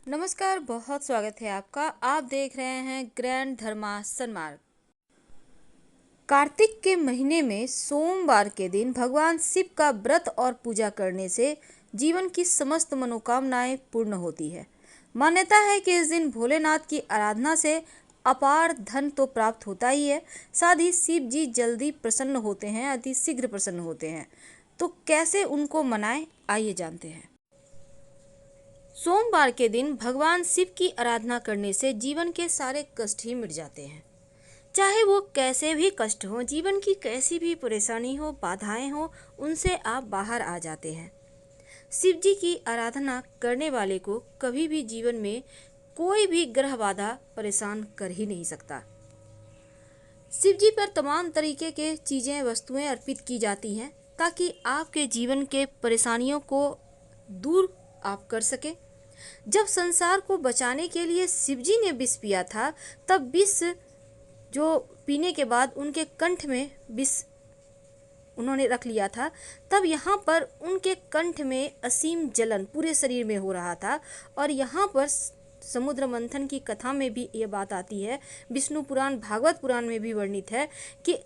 नमस्कार, बहुत स्वागत है आपका। आप देख रहे हैं ग्रैंड धर्मा सन्मार्ग। कार्तिक के महीने में सोमवार के दिन भगवान शिव का व्रत और पूजा करने से जीवन की समस्त मनोकामनाएं पूर्ण होती है। मान्यता है कि इस दिन भोलेनाथ की आराधना से अपार धन तो प्राप्त होता ही है, साथ ही शिव जी जल्दी प्रसन्न होते हैं, अति शीघ्र प्रसन्न होते हैं। तो कैसे उनको मनाएं, आइए जानते हैं। सोमवार के दिन भगवान शिव की आराधना करने से जीवन के सारे कष्ट ही मिट जाते हैं। चाहे वो कैसे भी कष्ट हो, जीवन की कैसी भी परेशानी हो, बाधाएं हो, उनसे आप बाहर आ जाते हैं। शिव जी की आराधना करने वाले को कभी भी जीवन में कोई भी ग्रह बाधा परेशान कर ही नहीं सकता। शिव जी पर तमाम तरीके के चीजें, वस्तुएं अर्पित की जाती हैं ताकि आपके जीवन के परेशानियों को दूर आप कर सके। जब संसार को बचाने के लिए शिव जी ने विष पिया था, तब विष जो पीने के बाद उनके कंठ में विष उन्होंने रख लिया था, तब यहाँ पर उनके कंठ में असीम जलन पूरे शरीर में हो रहा था। और यहाँ पर समुद्र मंथन की कथा में भी ये बात आती है, विष्णु पुराण, भागवत पुराण में भी वर्णित है कि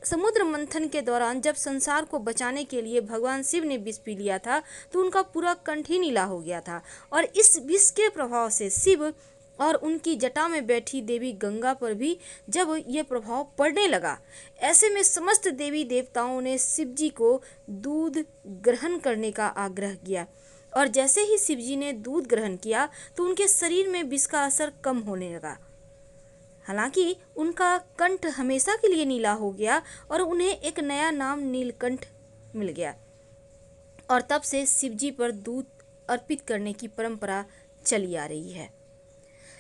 समुद्र मंथन के दौरान जब संसार को बचाने के लिए भगवान शिव ने विष पी लिया था, तो उनका पूरा कंठ ही नीला हो गया था। और इस विष के प्रभाव से शिव और उनकी जटा में बैठी देवी गंगा पर भी जब ये प्रभाव पड़ने लगा, ऐसे में समस्त देवी देवताओं ने शिव जी को दूध ग्रहण करने का आग्रह किया। और जैसे ही शिव जी ने दूध ग्रहण किया तो उनके शरीर में विष का असर कम होने लगा। हालांकि उनका कंठ हमेशा के लिए नीला हो गया और उन्हें एक नया नाम नीलकंठ मिल गया। और तब से शिव जी पर दूध अर्पित करने की परंपरा चली आ रही है।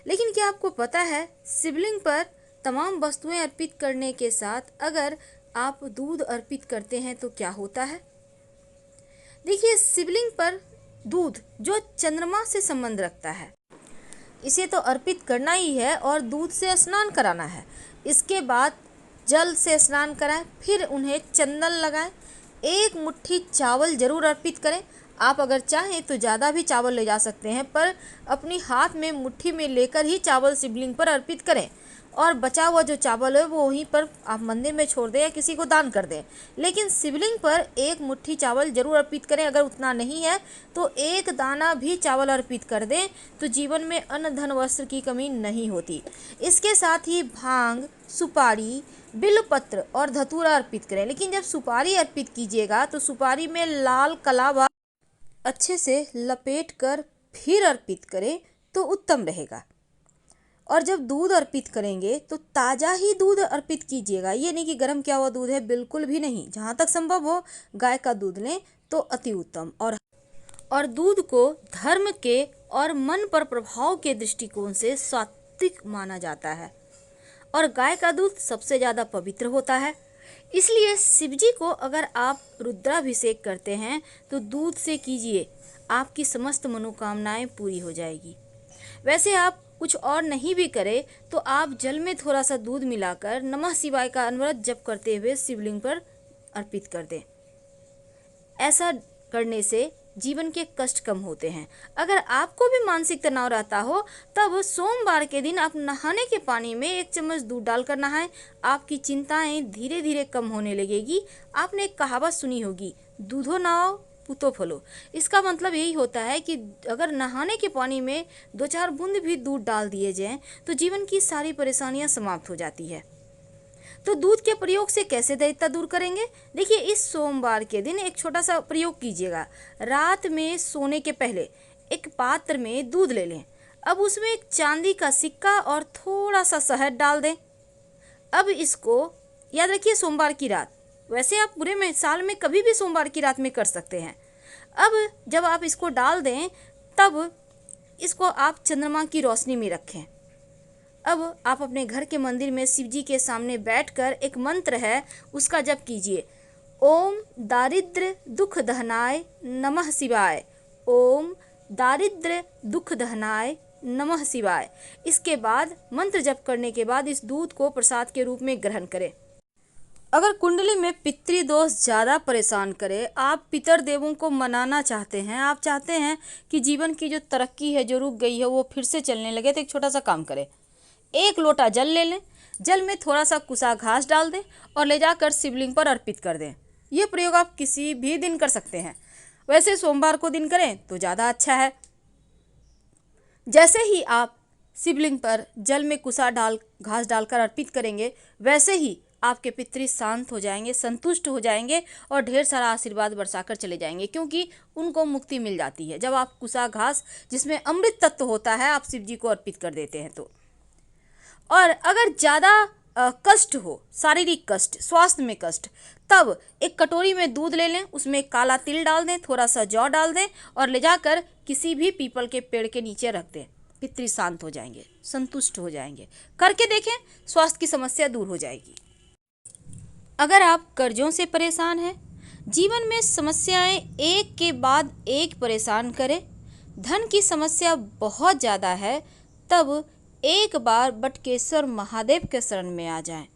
लेकिन क्या आपको पता है, शिवलिंग पर तमाम वस्तुएं अर्पित करने के साथ अगर आप दूध अर्पित करते हैं तो क्या होता है? देखिए, शिवलिंग पर दूध जो चंद्रमा से संबंध रखता है, इसे तो अर्पित करना ही है और दूध से स्नान कराना है। इसके बाद जल से स्नान कराएं, फिर उन्हें चंदन लगाएं, एक मुट्ठी चावल जरूर अर्पित करें। आप अगर चाहें तो ज़्यादा भी चावल ले जा सकते हैं, पर अपनी हाथ में मुट्ठी में लेकर ही चावल शिवलिंग पर अर्पित करें। और बचा हुआ जो चावल है वो वहीं पर आप मंदिर में छोड़ दें या किसी को दान कर दें। लेकिन शिवलिंग पर एक मुट्ठी चावल जरूर अर्पित करें। अगर उतना नहीं है तो एक दाना भी चावल अर्पित कर दें, तो जीवन में अन्न धन वस्त्र की कमी नहीं होती। इसके साथ ही भांग, सुपारी, बिल्वपत्र और धतूरा अर्पित करें। लेकिन जब सुपारी अर्पित कीजिएगा तो सुपारी में लाल कलावा अच्छे से लपेट कर फिर अर्पित करें तो उत्तम रहेगा। और जब दूध अर्पित करेंगे तो ताज़ा ही दूध अर्पित कीजिएगा। ये नहीं कि गर्म किया हुआ दूध है, बिल्कुल भी नहीं। जहाँ तक संभव हो गाय का दूध लें तो अति उत्तम। और दूध को धर्म के और मन पर प्रभाव के दृष्टिकोण से सात्विक माना जाता है और गाय का दूध सबसे ज़्यादा पवित्र होता है। इसलिए शिव जी को अगर आप रुद्राभिषेक करते हैं तो दूध से कीजिए, आपकी समस्त मनोकामनाएं पूरी हो जाएगी। वैसे आप कुछ और नहीं भी करें तो आप जल में थोड़ा सा दूध मिलाकर नमः शिवाय का अनवरत जप करते हुए शिवलिंग पर अर्पित कर दें। ऐसा करने से जीवन के कष्ट कम होते हैं। अगर आपको भी मानसिक तनाव रहता हो, तब सोमवार के दिन आप नहाने के पानी में 1 चम्मच दूध डालकर नहाएं। आपकी चिंताएं धीरे धीरे कम होने लगेगी। आपने एक कहावत सुनी होगी, दूधो नहाओ पूतो फलो। इसका मतलब यही होता है कि अगर नहाने के पानी में 2-4 बूंद भी दूध डाल दिए जाएं तो जीवन की सारी परेशानियां समाप्त हो जाती है। तो दूध के प्रयोग से कैसे दैत्यता दूर करेंगे? देखिए, इस सोमवार के दिन एक छोटा सा प्रयोग कीजिएगा। रात में सोने के पहले एक पात्र में दूध ले लें। अब उसमें एक चांदी का सिक्का और थोड़ा सा शहद डाल दें। अब इसको याद रखिए, सोमवार की रात। वैसे आप पूरे में साल में कभी भी सोमवार की रात में कर सकते हैं। अब जब आप इसको डाल दें, तब इसको आप चंद्रमा की रोशनी में रखें। अब आप अपने घर के मंदिर में शिव जी के सामने बैठकर एक मंत्र है, उसका जप कीजिए। ओम दारिद्र्य दुख दहनाय नमः शिवाय। ओम दारिद्र्य दुख दहनाय नमः शिवाय। इसके बाद मंत्र जप करने के बाद इस दूध को प्रसाद के रूप में ग्रहण करें। अगर कुंडली में पितृदोष ज़्यादा परेशान करे, आप पितर देवों को मनाना चाहते हैं, आप चाहते हैं कि जीवन की जो तरक्की है जो रुक गई है वो फिर से चलने लगे, तो एक छोटा सा काम करें। 1 लोटा जल ले लें, जल में थोड़ा सा कुसा घास डाल दें और ले जाकर शिवलिंग पर अर्पित कर दें। ये प्रयोग आप किसी भी दिन कर सकते हैं, वैसे सोमवार को दिन करें तो ज़्यादा अच्छा है। जैसे ही आप शिवलिंग पर जल में कुसा घास डालकर अर्पित करेंगे, वैसे ही आपके पितृ शांत हो जाएंगे, संतुष्ट हो जाएंगे और ढेर सारा आशीर्वाद बरसाकर चले जाएंगे, क्योंकि उनको मुक्ति मिल जाती है जब आप कुसा घास जिसमें अमृत तत्व होता है आप शिव जी को अर्पित कर देते हैं तो। और अगर ज़्यादा कष्ट हो, शारीरिक कष्ट, स्वास्थ्य में कष्ट, तब एक कटोरी में दूध ले लें, उसमें काला तिल डाल दें, थोड़ा सा जौ डाल दें और ले जाकर किसी भी पीपल के पेड़ के नीचे रख दें। पितृ शांत हो जाएंगे, संतुष्ट हो जाएंगे। करके देखें, स्वास्थ्य की समस्या दूर हो जाएगी। अगर आप कर्जों से परेशान हैं, जीवन में समस्याएं एक के बाद एक परेशान करें, धन की समस्या बहुत ज़्यादा है, तब एक बार बटकेश्वर महादेव के शरण में आ जाएं।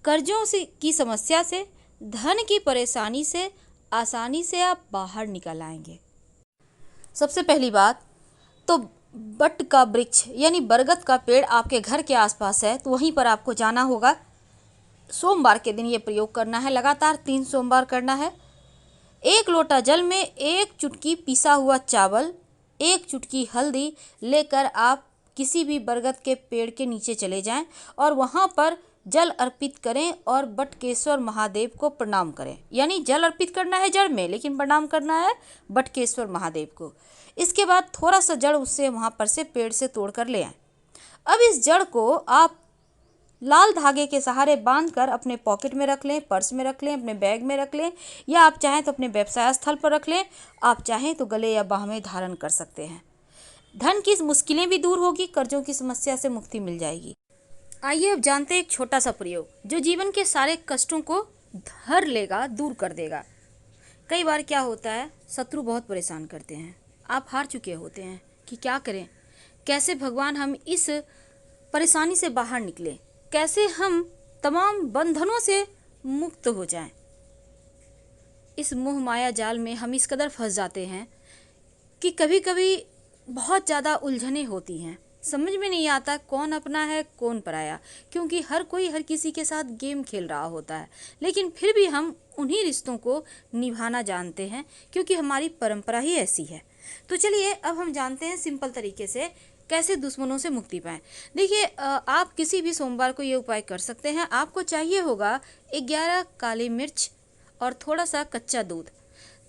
कर्जों की समस्या से, धन की परेशानी से आसानी से आप बाहर निकल आएंगे। सबसे पहली बात तो बट का वृक्ष यानी बरगद का पेड़ आपके घर के आसपास है तो वहीं पर आपको जाना होगा। सोमवार के दिन ये प्रयोग करना है, लगातार 3 सोमवार करना है। 1 लोटा जल में 1 चुटकी पिसा हुआ चावल, 1 चुटकी हल्दी लेकर आप किसी भी बरगद के पेड़ के नीचे चले जाएं और वहां पर जल अर्पित करें और बटकेश्वर महादेव को प्रणाम करें। यानी जल अर्पित करना है जड़ में, लेकिन प्रणाम करना है बटकेश्वर महादेव को। इसके बाद थोड़ा सा जड़ उससे वहां पर से पेड़ से तोड़ कर ले आएं। अब इस जड़ को आप लाल धागे के सहारे बांधकर अपने पॉकेट में रख लें, पर्स में रख लें, अपने बैग में रख लें, या आप चाहें तो अपने व्यवसाय स्थल पर रख लें, आप चाहें तो गले या बाह में धारण कर सकते हैं। धन की मुश्किलें भी दूर होगी, कर्जों की समस्या से मुक्ति मिल जाएगी। आइए अब जानते हैं एक छोटा सा प्रयोग जो जीवन के सारे कष्टों को धर लेगा, दूर कर देगा। कई बार क्या होता है, शत्रु बहुत परेशान करते हैं, आप हार चुके होते हैं कि क्या करें, कैसे भगवान हम इस परेशानी से बाहर निकलें, कैसे हम तमाम बंधनों से मुक्त हो जाएं। इस मोह माया जाल में हम इस कदर फंस जाते हैं कि कभी कभी बहुत ज़्यादा उलझनें होती हैं, समझ में नहीं आता कौन अपना है कौन पराया, क्योंकि हर कोई हर किसी के साथ गेम खेल रहा होता है, लेकिन फिर भी हम उन्हीं रिश्तों को निभाना जानते हैं क्योंकि हमारी परंपरा ही ऐसी है। तो चलिए अब हम जानते हैं सिंपल तरीके से कैसे दुश्मनों से मुक्ति पाएं। देखिए, आप किसी भी सोमवार को ये उपाय कर सकते हैं। आपको चाहिए होगा 11 काली मिर्च और थोड़ा सा कच्चा दूध।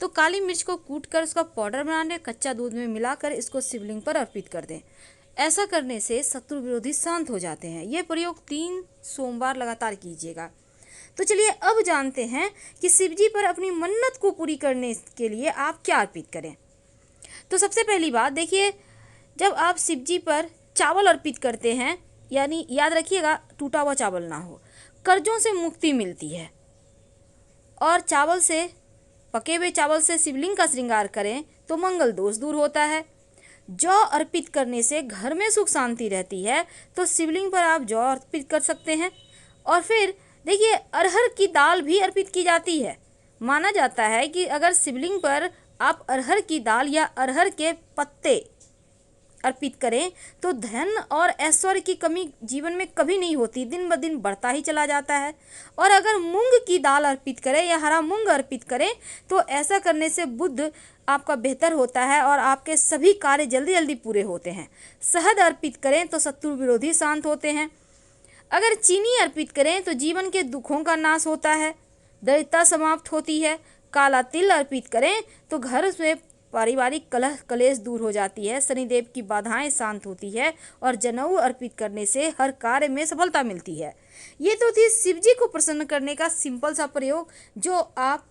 तो काली मिर्च को कूट कर उसका पाउडर बना लें, कच्चा दूध में मिलाकर इसको शिवलिंग पर अर्पित कर दें। ऐसा करने से शत्रु विरोधी शांत हो जाते हैं। ये प्रयोग 3 सोमवार लगातार कीजिएगा। तो चलिए अब जानते हैं कि शिवजी पर अपनी मन्नत को पूरी करने के लिए आप क्या अर्पित करें। तो सबसे पहली बात देखिए, जब आप शिवजी पर चावल अर्पित करते हैं, यानी याद रखिएगा टूटा हुआ चावल ना हो, कर्जों से मुक्ति मिलती है। और चावल से, पके हुए चावल से शिवलिंग का श्रृंगार करें तो मंगल दोष दूर होता है। जौ अर्पित करने से घर में सुख शांति रहती है, तो शिवलिंग पर आप जौ अर्पित कर सकते हैं। और फिर देखिए, अरहर की दाल भी अर्पित की जाती है। माना जाता है कि अगर शिवलिंग पर आप अरहर की दाल या अरहर के पत्ते अर्पित करें तो धन और ऐश्वर्य की कमी जीवन में कभी नहीं होती, दिन ब दिन बढ़ता ही चला जाता है। और अगर मूंग की दाल अर्पित करें या हरा मूंग अर्पित करें तो ऐसा करने से बुद्ध आपका बेहतर होता है और आपके सभी कार्य जल्दी जल्दी पूरे होते हैं। शहद अर्पित करें तो शत्रु विरोधी शांत होते हैं। अगर चीनी अर्पित करें तो जीवन के दुखों का नाश होता है, दरिद्रता समाप्त होती है। काला तिल अर्पित करें तो घर में पारिवारिक कलह कलेश दूर हो जाती है, शनिदेव की बाधाएं शांत होती है और जनेऊ अर्पित करने से हर कार्य में सफलता मिलती है। ये तो थी शिवजी को प्रसन्न करने का सिंपल सा प्रयोग जो आप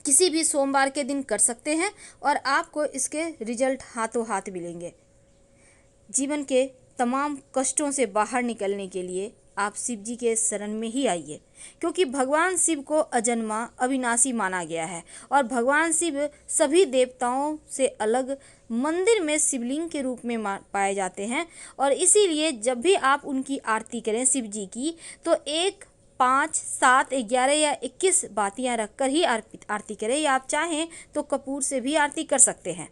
किसी भी सोमवार के दिन कर सकते हैं और आपको इसके रिजल्ट हाथों हाथ मिलेंगे। जीवन के तमाम कष्टों से बाहर निकलने के लिए आप शिव जी के शरण में ही आइए, क्योंकि भगवान शिव को अजन्मा अविनाशी माना गया है और भगवान शिव सभी देवताओं से अलग मंदिर में शिवलिंग के रूप में पाए जाते हैं। और इसीलिए जब भी आप उनकी आरती करें शिव जी की, तो एक 5, 7, 11 या 21 बातियां रखकर ही आरती करें, या आप चाहें तो कपूर से भी आरती कर सकते हैं।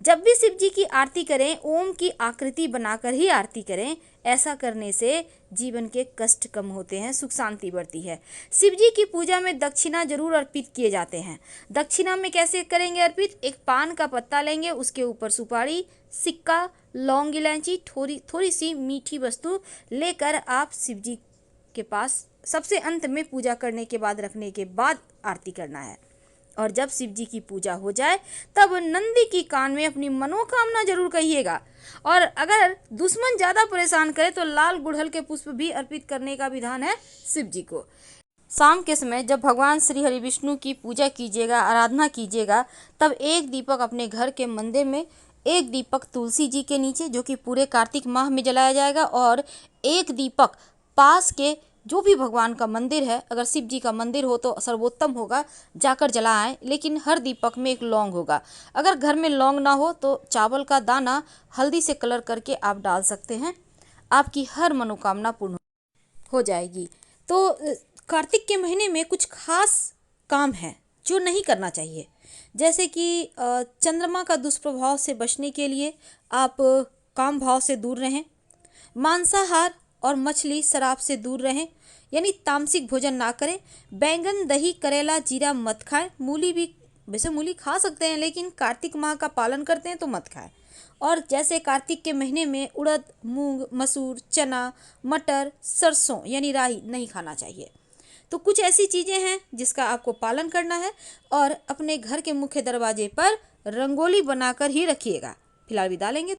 जब भी शिव जी की आरती करें, ओम की आकृति बनाकर ही आरती करें। ऐसा करने से जीवन के कष्ट कम होते हैं, सुख शांति बढ़ती है। शिव जी की पूजा में दक्षिणा जरूर अर्पित किए जाते हैं। दक्षिणा में कैसे करेंगे अर्पित? एक पान का पत्ता लेंगे, उसके ऊपर सुपारी, सिक्का, लौंग, इलायची, थोड़ी सी मीठी वस्तु लेकर आप शिव जी के पास सबसे अंत में पूजा करने के बाद रखने के बाद आरती करना है। और जब शिव जी की पूजा हो जाए तब नंदी की कान में अपनी मनोकामना जरूर कहिएगा। और अगर दुश्मन ज़्यादा परेशान करे तो लाल गुड़हल के पुष्प भी अर्पित करने का विधान है शिव जी को। शाम के समय जब भगवान श्री हरि विष्णु की पूजा कीजिएगा, आराधना कीजिएगा, तब एक दीपक अपने घर के मंदिर में, एक दीपक तुलसी जी के नीचे जो कि पूरे कार्तिक माह में जलाया जाएगा, और एक दीपक पास के जो भी भगवान का मंदिर है, अगर शिव जी का मंदिर हो तो सर्वोत्तम होगा, जाकर जलाएं। लेकिन हर दीपक में एक लौंग होगा। अगर घर में लौंग ना हो तो चावल का दाना हल्दी से कलर करके आप डाल सकते हैं। आपकी हर मनोकामना पूर्ण हो जाएगी। तो कार्तिक के महीने में कुछ खास काम है जो नहीं करना चाहिए, जैसे कि चंद्रमा का दुष्प्रभाव से बचने के लिए आप काम भाव से दूर रहें, मांसाहार और मछली शराब से दूर रहें, यानी तामसिक भोजन ना करें, बैंगन, दही, करेला, जीरा मत खाएं। मूली भी, वैसे मूली खा सकते हैं लेकिन कार्तिक माह का पालन करते हैं तो मत खाएं। और जैसे कार्तिक के महीने में उड़द, मूंग, मसूर, चना, मटर, सरसों यानी राई नहीं खाना चाहिए। तो कुछ ऐसी चीज़ें हैं जिसका आपको पालन करना है। और अपने घर के मुख्य दरवाजे पर रंगोली बनाकर ही रखिएगा। फिलहाल विदा लेंगे।